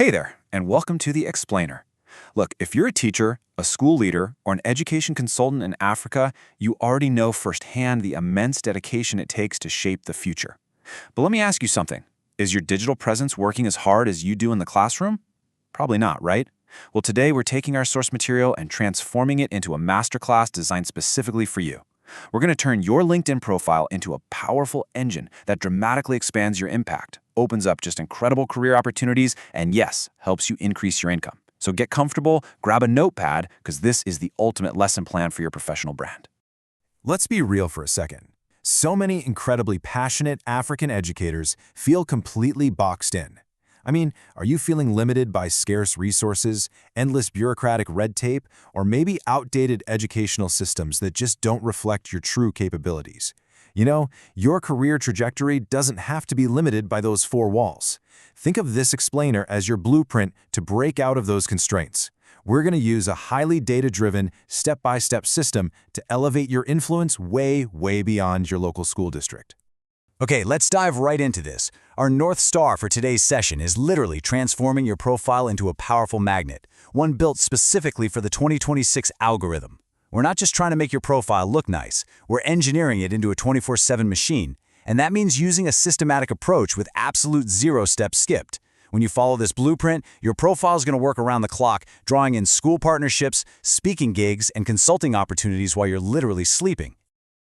Hey there, and welcome to The Explainer. Look, if you're a teacher, a school leader, or an education consultant in Africa, you already know firsthand the immense dedication it takes to shape the future. But let me ask you something. Is your digital presence working as hard as you do in the classroom? Probably not, right? Well, today we're taking our source material and transforming it into a masterclass designed specifically for you. We're going to turn your LinkedIn profile into a powerful engine that dramatically expands your impact, opens up just incredible career opportunities, and yes, helps you increase your income. So get comfortable, grab a notepad, because this is the ultimate lesson plan for your professional brand. Let's be real for a second. So many incredibly passionate African educators feel completely boxed in. I mean, are you feeling limited by scarce resources, endless bureaucratic red tape, or maybe outdated educational systems that just don't reflect your true capabilities? You know, your career trajectory doesn't have to be limited by those four walls. Think of this explainer as your blueprint to break out of those constraints. We're going to use a highly data-driven, step-by-step system to elevate your influence way beyond your local school district. Okay, let's dive right into this. Our North Star for today's session is literally transforming your profile into a powerful magnet, one built specifically for the 2026 algorithm. We're not just trying to make your profile look nice, we're engineering it into a 24/7 machine, and that means using a systematic approach with absolute zero steps skipped. When you follow this blueprint, your profile is going to work around the clock, drawing in school partnerships, speaking gigs, and consulting opportunities while you're literally sleeping.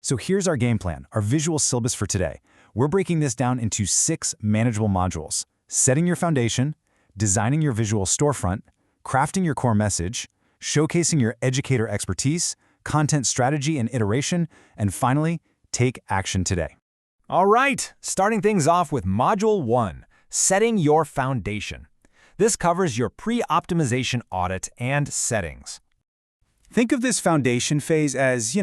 So here's our game plan, our visual syllabus for today. We're breaking this down into 6 manageable modules: setting your foundation, designing your visual storefront, crafting your core message, showcasing your educator expertise, content strategy and iteration, and finally, take action today. All right, starting things off with Module 1, Setting Your Foundation. This covers your pre-optimization audit and settings. Think of this foundation phase as,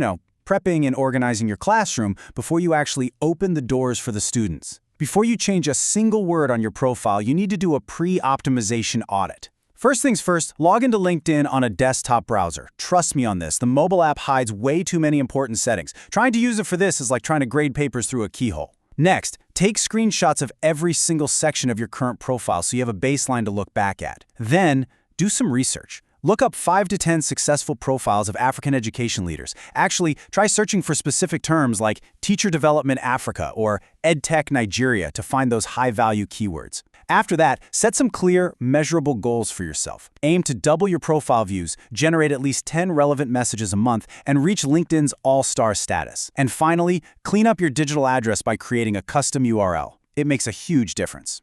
prepping and organizing your classroom before you actually open the doors for the students. Before you change a single word on your profile, you need to do a pre-optimization audit. First things first, log into LinkedIn on a desktop browser. Trust me on this, the mobile app hides way too many important settings. Trying to use it for this is like trying to grade papers through a keyhole. Next, take screenshots of every single section of your current profile so you have a baseline to look back at. Then, do some research. Look up 5 to 10 successful profiles of African education leaders. Actually, try searching for specific terms like Teacher Development Africa or EdTech Nigeria to find those high-value keywords. After that, set some clear, measurable goals for yourself. Aim to double your profile views, generate at least 10 relevant messages a month, and reach LinkedIn's all-star status. And finally, clean up your digital address by creating a custom URL. It makes a huge difference.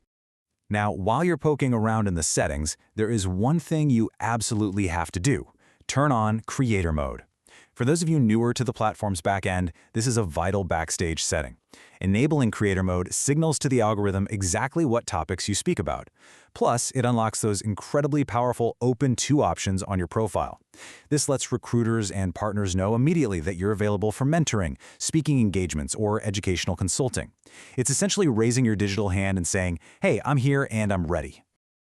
Now, while you're poking around in the settings, there is one thing you absolutely have to do. Turn on Creator Mode. For those of you newer to the platform's backend, this is a vital backstage setting. Enabling Creator Mode signals to the algorithm exactly what topics you speak about. Plus, it unlocks those incredibly powerful Open To options on your profile. This lets recruiters and partners know immediately that you're available for mentoring, speaking engagements, or educational consulting. It's essentially raising your digital hand and saying, "Hey, I'm here and I'm ready."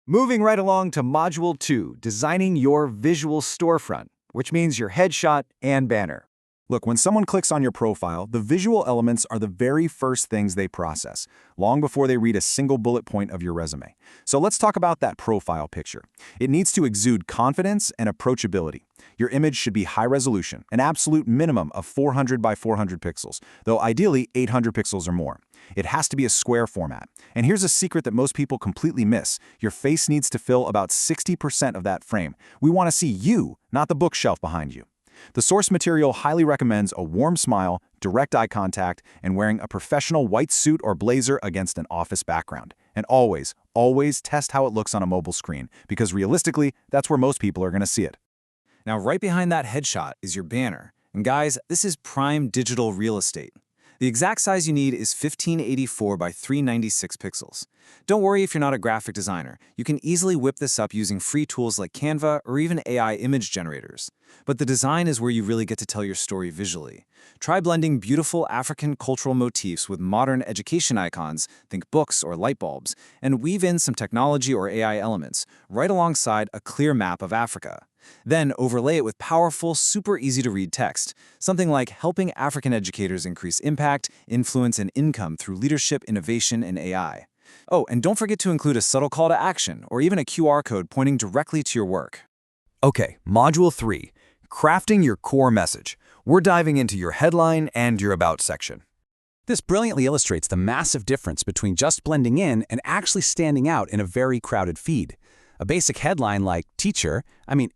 Moving right along to Module 2, Designing Your Visual Storefront, which means your headshot and banner. Look, when someone clicks on your profile, the visual elements are the very first things they process, long before they read a single bullet point of your resume. So let's talk about that profile picture. It needs to exude confidence and approachability. Your image should be high resolution, an absolute minimum of 400 by 400 pixels, though ideally 800 pixels or more. It has to be a square format. And here's a secret that most people completely miss. Your face needs to fill about 60% of that frame. We want to see you, not the bookshelf behind you. The source material highly recommends a warm smile, direct eye contact, and wearing a professional white suit or blazer against an office background. And always test how it looks on a mobile screen, because realistically, that's where most people are going to see it. Now, right behind that headshot is your banner. And guys, this is prime digital real estate. The exact size you need is 1584 by 396 pixels. Don't worry if you're not a graphic designer. You can easily whip this up using free tools like Canva or even AI image generators. But the design is where you really get to tell your story visually. Try blending beautiful African cultural motifs with modern education icons, think books or light bulbs, and weave in some technology or AI elements, right alongside a clear map of Africa. Then overlay it with powerful, super easy-to-read text, something like helping African educators increase impact, influence, and income through leadership, innovation, and AI. Oh, and don't forget to include a subtle call to action or even a QR code pointing directly to your work. Okay, Module 3, crafting your core message. We're diving into your headline and your About section. This brilliantly illustrates the massive difference between just blending in and actually standing out in a very crowded feed. A basic headline like teacher,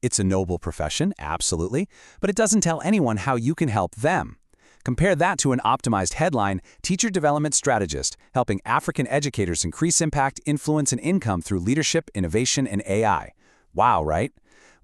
it's a noble profession, absolutely, but it doesn't tell anyone how you can help them. Compare that to an optimized headline, teacher development strategist, helping African educators increase impact, influence, and income through leadership, innovation, and AI. Wow, right?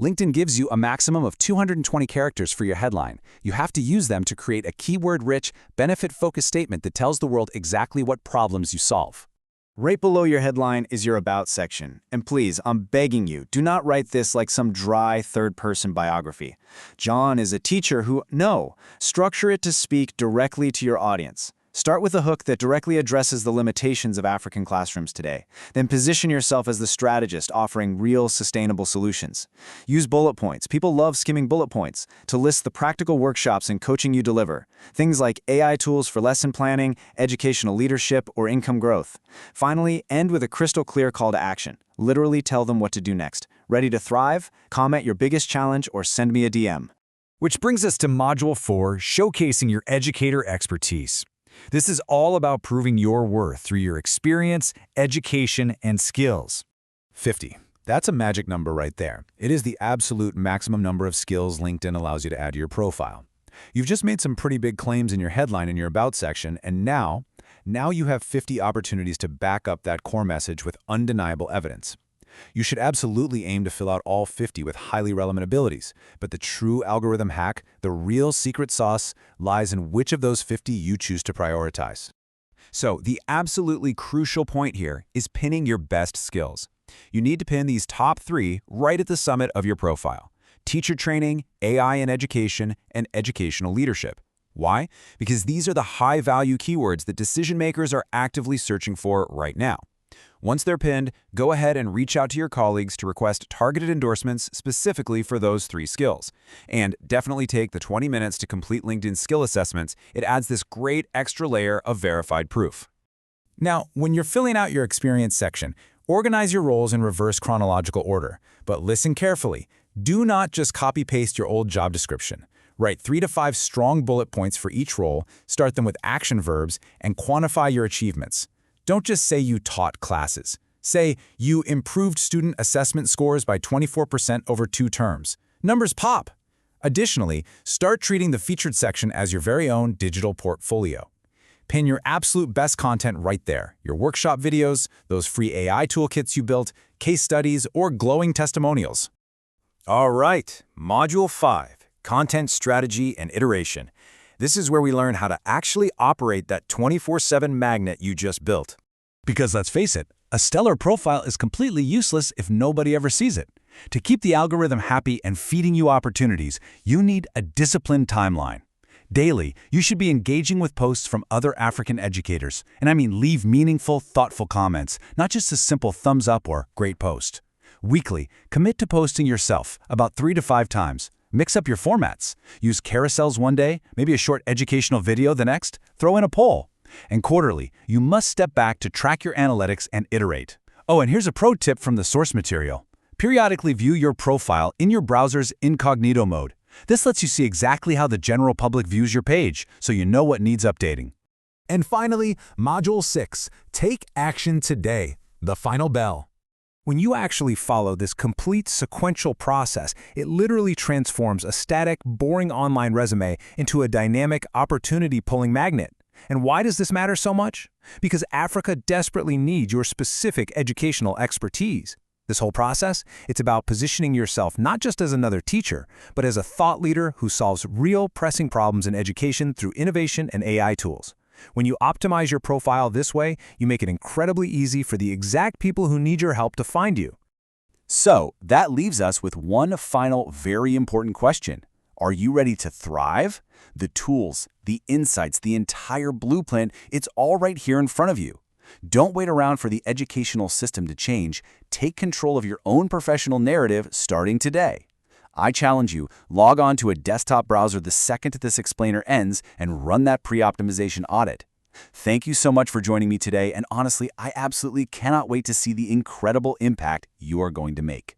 LinkedIn gives you a maximum of 220 characters for your headline. You have to use them to create a keyword-rich, benefit-focused statement that tells the world exactly what problems you solve. Right below your headline is your About section. And please, I'm begging you, do not write this like some dry third-person biography. John is a teacher no, structure it to speak directly to your audience. Start with a hook that directly addresses the limitations of African classrooms today. Then position yourself as the strategist offering real, sustainable solutions. Use bullet points. People love skimming bullet points to list the practical workshops and coaching you deliver. Things like AI tools for lesson planning, educational leadership, or income growth. Finally, end with a crystal clear call to action. Literally tell them what to do next. Ready to thrive? Comment your biggest challenge or send me a DM. Which brings us to Module 4, showcasing your educator expertise. This is all about proving your worth through your experience, education, and skills. 50. That's a magic number right there. It is the absolute maximum number of skills LinkedIn allows you to add to your profile. You've just made some pretty big claims in your headline in your About section, and now you have 50 opportunities to back up that core message with undeniable evidence. You should absolutely aim to fill out all 50 with highly relevant abilities, but the true algorithm hack, the real secret sauce, lies in which of those 50 you choose to prioritize. So, the absolutely crucial point here is pinning your best skills. You need to pin these top 3 right at the summit of your profile: teacher training, AI in education, and educational leadership. Why? Because these are the high-value keywords that decision makers are actively searching for right now. Once they're pinned, go ahead and reach out to your colleagues to request targeted endorsements specifically for those 3 skills. And definitely take the 20 minutes to complete LinkedIn skill assessments. It adds this great extra layer of verified proof. Now, when you're filling out your experience section, organize your roles in reverse chronological order. But listen carefully. Do not just copy-paste your old job description. Write 3 to 5 strong bullet points for each role, start them with action verbs, and quantify your achievements. Don't just say you taught classes. Say you improved student assessment scores by 24% over 2 terms. Numbers pop! Additionally, start treating the featured section as your very own digital portfolio. Pin your absolute best content right there. Your workshop videos, those free AI toolkits you built, case studies, or glowing testimonials. All right, Module 5, Content Strategy and Iteration. This is where we learn how to actually operate that 24/7 magnet you just built. Because let's face it, a stellar profile is completely useless if nobody ever sees it. To keep the algorithm happy and feeding you opportunities, you need a disciplined timeline. Daily, you should be engaging with posts from other African educators. And I mean leave meaningful, thoughtful comments, not just a simple thumbs up or great post. Weekly, commit to posting yourself about 3 to 5 times. Mix up your formats. Use carousels one day, maybe a short educational video the next, throw in a poll. And quarterly, you must step back to track your analytics and iterate. Oh, and here's a pro tip from the source material. Periodically view your profile in your browser's incognito mode. This lets you see exactly how the general public views your page, so you know what needs updating. And finally, Module 6, Take Action Today, the final bell. When you actually follow this complete sequential process, it literally transforms a static, boring online resume into a dynamic, opportunity-pulling magnet. And why does this matter so much? Because Africa desperately needs your specific educational expertise. This whole process, it's about positioning yourself not just as another teacher, but as a thought leader who solves real pressing problems in education through innovation and AI tools. When you optimize your profile this way, you make it incredibly easy for the exact people who need your help to find you. So, that leaves us with one final very important question. Are you ready to thrive? The tools, the insights, the entire blueprint, it's all right here in front of you. Don't wait around for the educational system to change. Take control of your own professional narrative starting today. I challenge you, log on to a desktop browser the second this explainer ends and run that pre-optimization audit. Thank you so much for joining me today, and honestly, I absolutely cannot wait to see the incredible impact you are going to make.